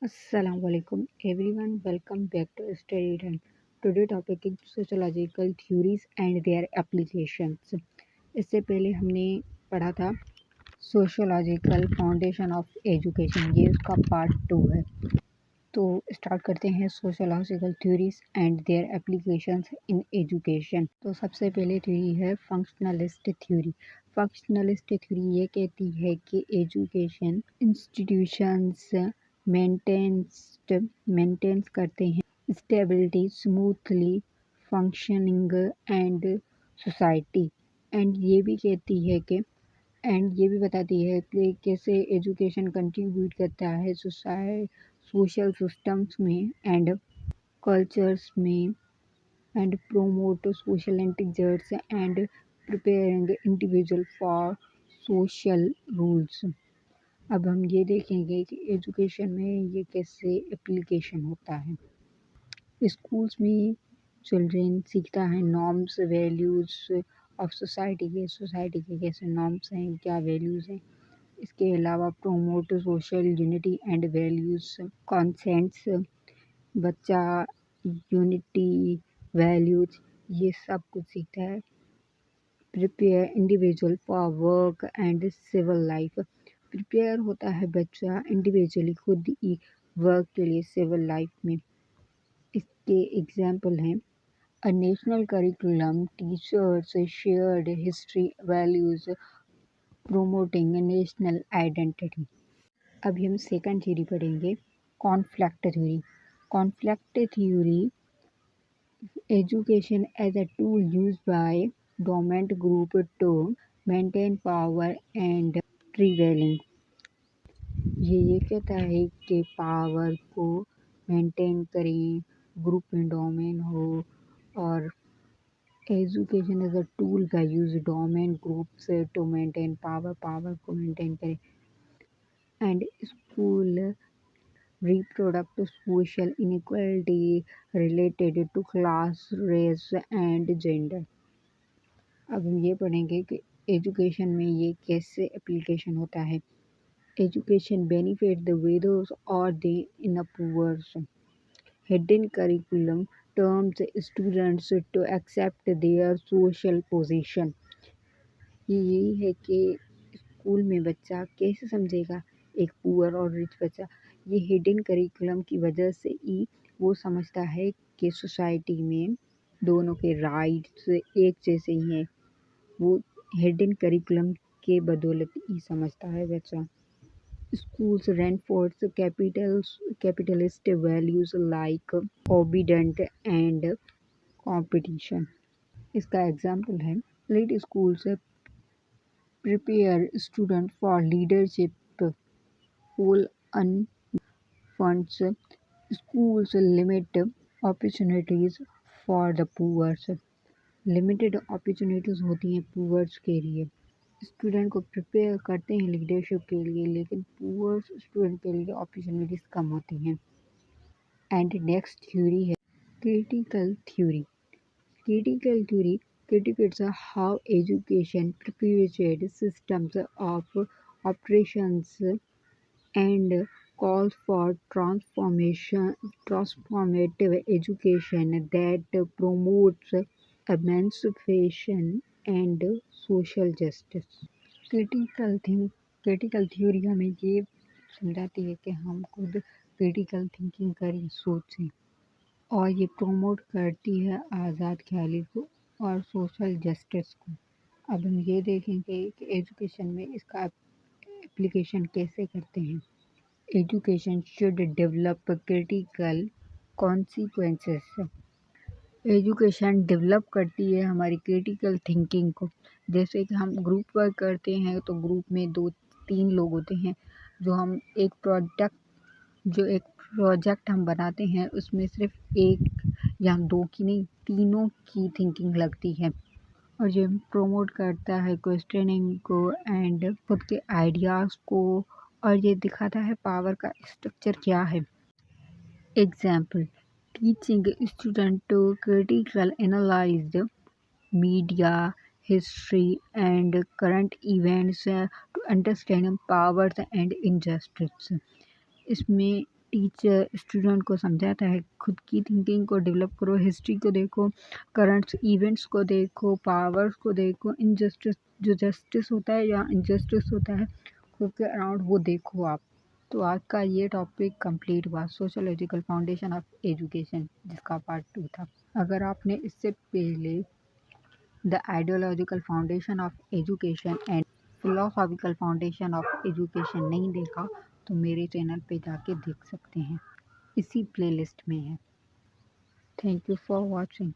Assalamualaikum everyone, welcome back to Study Time. Today topic is sociological theories and their applications. इससे पहले हमने पढ़ा था सोशोलॉजिकल फाउंडेशन ऑफ एजुकेशन, ये उसका पार्ट 2 है। तो स्टार्ट करते हैं sociological theories and their applications in education. तो सबसे पहले थ्योरी है फंक्शनलिस्ट थ्योरी। फंक्शनलिस्ट थ्योरी ये कहती है कि एजुकेशन इंस्टीट्यूशंस मेंटेन्स करते हैं stability, smoothly functioning and society. And ये भी कहती है कि एंड ये भी बताती है कि कैसे एजुकेशन कंट्रीब्यूट करता है सोशल सिस्टम्स में एंड कल्चर्स में and promote social integrates and preparing individual for social rules. अब हम ये देखेंगे कि एजुकेशन में ये कैसे एप्लीकेशन होता है। स्कूल्स में चिल्ड्रेन सीखता है नॉर्म्स, वैल्यूज़ ऑफ सोसाइटी के कैसे नॉर्म्स हैं, क्या वैल्यूज़ हैं। इसके अलावा promote social unity and values consents, बच्चा यूनिटी वैल्यूज़ ये सब कुछ सीखता है। Prepare individual for work and civil life, prepare होता है बच्चा इंडिविजुअली खुद ही वर्क के लिए सिविल लाइफ में। इसके एग्जाम्पल हैं a national curriculum teachers shared history values promoting national identity. अभी हम सेकंड थ्योरी पढ़ेंगे conflict theory. Conflict theory education as a tool used by dominant group to maintain power and prevailing. ये कहता है कि पावर को maintain करें, group में डोमेन हो, और एजुकेशन एज अ टूल का यूज डोमेन ग्रुप से टू मेंटेन पावर को मेंटेन करें। And school reproduct social inequality related to class, race and gender। अब हम ये पढ़ेंगे कि एजुकेशन में ये कैसे एप्लीकेशन होता है। Education benefit the widows or the in a poor hidden curriculum terms students to accept their social position। ये यही है कि स्कूल में बच्चा कैसे समझेगा एक पुअर और रिच बच्चा। ये हिडन करिकुलम की वजह से ही वो समझता है कि सोसाइटी में दोनों के राइट्स एक जैसे ही हैं। वो हिडन करिकुलम के बदौलत ही समझता है बच्चा। Schools reinforce capitalist values like obedient and competition। इसका एग्जाम्पल है let schools prepare students for leadership, full funds, schools limit opportunities for the poor। Limited opportunities होती हैं पुअर्स के लिए। स्टूडेंट को प्रिपेयर करते हैं लीडरशिप के लिए, लेकिन पुअर स्टूडेंट के लिए अपॉर्चुनिटीज़ कम होती हैं। एंड नेक्स्ट थ्योरी है critical theory. Critical theory critiques how education perpetuates systems of operations and calls for transformative education that promotes emancipation and social justice। Critical theory हमें ये समझाती है कि हम खुद क्रिटिकल थिंकिंग करें, सोचें, और ये प्रमोट करती है आज़ाद ख्याली को और सोशल जस्टिस को। अब हम ये देखेंगे कि एजुकेशन में इसका एप्लीकेशन कैसे करते हैं। Education should develop critical consequences. Education develop करती है हमारी क्रिटिकल थिंकिंग को। जैसे कि हम ग्रुप वर्क करते हैं तो ग्रुप में 2-3 लोग होते हैं, जो एक प्रोजेक्ट हम बनाते हैं उसमें सिर्फ एक या दो की नहीं, तीनों की थिंकिंग लगती है। और ये प्रमोट करता है क्वेश्चनिंग को एंड खुद के आइडियाज़ को, और ये दिखाता है पावर का स्ट्रक्चर क्या है। Example teaching student to critical analyze media, history and current events to understand powers and injustice. इसमें टीचर स्टूडेंट को समझाता है खुद की थिंकिंग को डेवलप करो, हिस्ट्री को देखो, करंट इवेंट्स को देखो, पावर्स को देखो, इनजस्टिस जो जस्टिस होता है या इनजस्टिस होता है खुद के अराउंड वो देखो आप। तो आज का ये टॉपिक कंप्लीट हुआ, सोशोलॉजिकल फाउंडेशन ऑफ एजुकेशन, जिसका पार्ट 2 था। अगर आपने इससे पहले the ideological foundation of education and philosophical foundation of education नहीं देखा तो मेरे चैनल पे जाके देख सकते हैं, इसी प्लेलिस्ट में है। Thank you for watching.